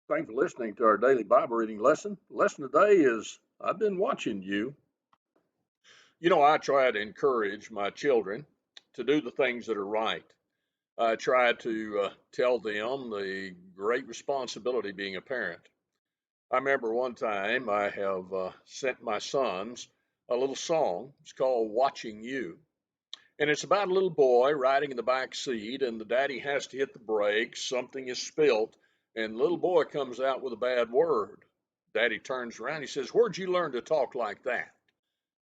Thanks for listening to our daily Bible reading lesson. The lesson today is I've been watching you. I try to encourage my children to do the things that are right. I try to tell them the great responsibility being a parent. I remember one time I have sent my sons a little song. It's called Watching You. And it's about a little boy riding in the back seat, and the daddy has to hit the brakes. Something is spilt, and the little boy comes out with a bad word. Daddy turns around. He says, "Where'd you learn to talk like that?"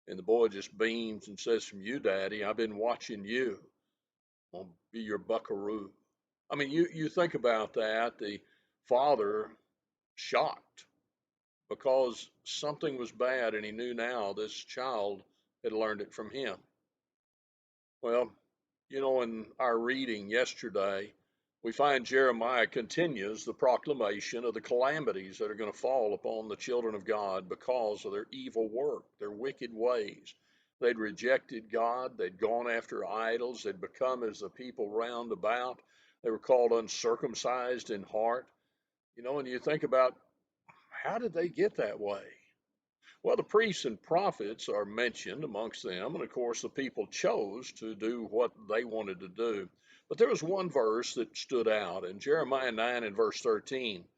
And the boy just beams and says, "From you, Daddy. I've been watching you. I'll be your buckaroo." I mean, you think about that. The father shocked because something was bad, and he knew now this child had learned it from him. Well, in our reading yesterday, we find Jeremiah continues the proclamation of the calamities that are going to fall upon the children of God because of their evil work, their wicked ways. They'd rejected God, they'd gone after idols, they'd become as the people round about. They were called uncircumcised in heart. And you think about how did they get that way? Well, the priests and prophets are mentioned amongst them, and of course, the people chose to do what they wanted to do. But there was one verse that stood out in Jeremiah 9 and verse 13.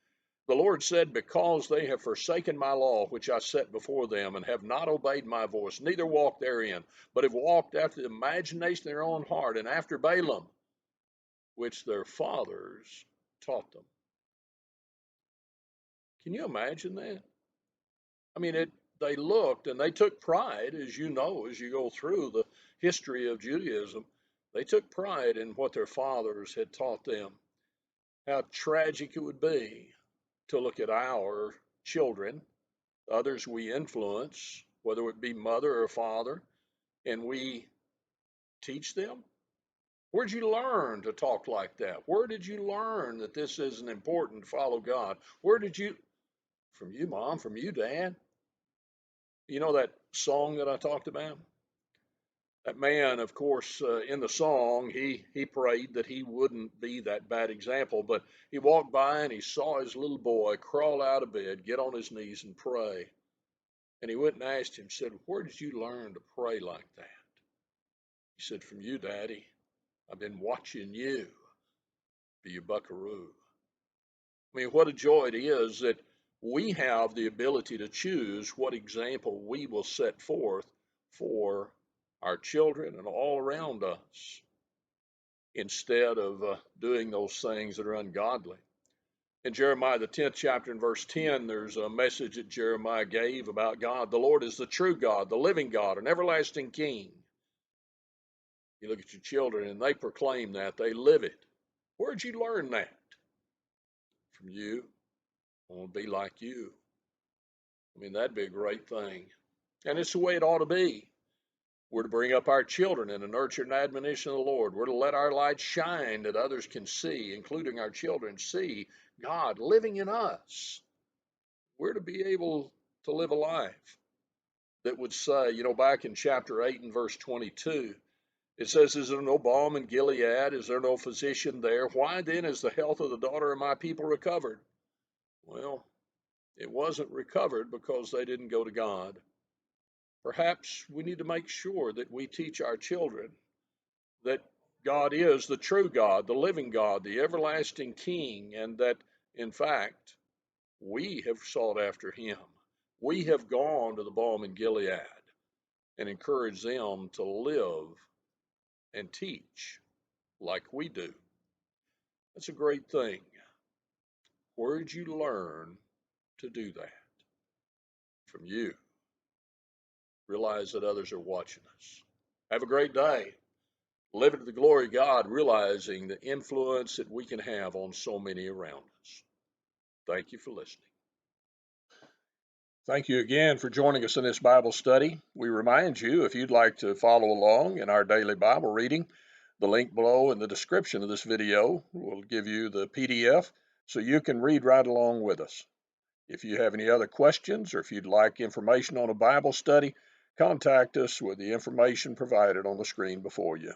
The Lord said, "Because they have forsaken my law, which I set before them, and have not obeyed my voice, neither walked therein, but have walked after the imagination of their own heart, and after Balaam, which their fathers taught them." Can you imagine that? I mean, they looked and they took pride, as you know, as you go through the history of Judaism, they took pride in what their fathers had taught them. How tragic it would be to look at our children, others we influence, whether it be mother or father, and we teach them. Where'd you learn to talk like that? Where did you learn that this isn't important to follow God? Where did you, from you, mom, from you, dad? You know that song that I talked about? That man, of course, in the song, he prayed that he wouldn't be that bad example, but he walked by and he saw his little boy crawl out of bed, get on his knees and pray. And he went and asked him, said, "Where did you learn to pray like that?" He said, "From you, Daddy. I've been watching you be your buckaroo." I mean, what a joy it is that we have the ability to choose what example we will set forth for our children and all around us instead of doing those things that are ungodly. In Jeremiah, the 10th chapter and verse 10, there's a message that Jeremiah gave about God. The Lord is the true God, the living God, an everlasting King. You look at your children and they proclaim that, they live it. Where'd you learn that? From you. I want to be like you. I mean, that'd be a great thing. And it's the way it ought to be. We're to bring up our children in the nurture and admonition of the Lord. We're to let our light shine that others can see, including our children, see God living in us. We're to be able to live a life that would say, back in chapter 8 and verse 22, it says, "Is there no balm in Gilead? Is there no physician there? Why then is the health of the daughter of my people recovered?" Well, it wasn't recovered because they didn't go to God. Perhaps we need to make sure that we teach our children that God is the true God, the living God, the everlasting King, and that, in fact, we have sought after him. We have gone to the balm in Gilead and encouraged them to live and teach like we do. That's a great thing. Where did you learn to do that? From you. Realize that others are watching us. Have a great day. Living to the glory of God, realizing the influence that we can have on so many around us. Thank you for listening. Thank you again for joining us in this Bible study. We remind you, if you'd like to follow along in our daily Bible reading, the link below in the description of this video will give you the PDF so you can read right along with us. If you have any other questions or if you'd like information on a Bible study, contact us with the information provided on the screen before you.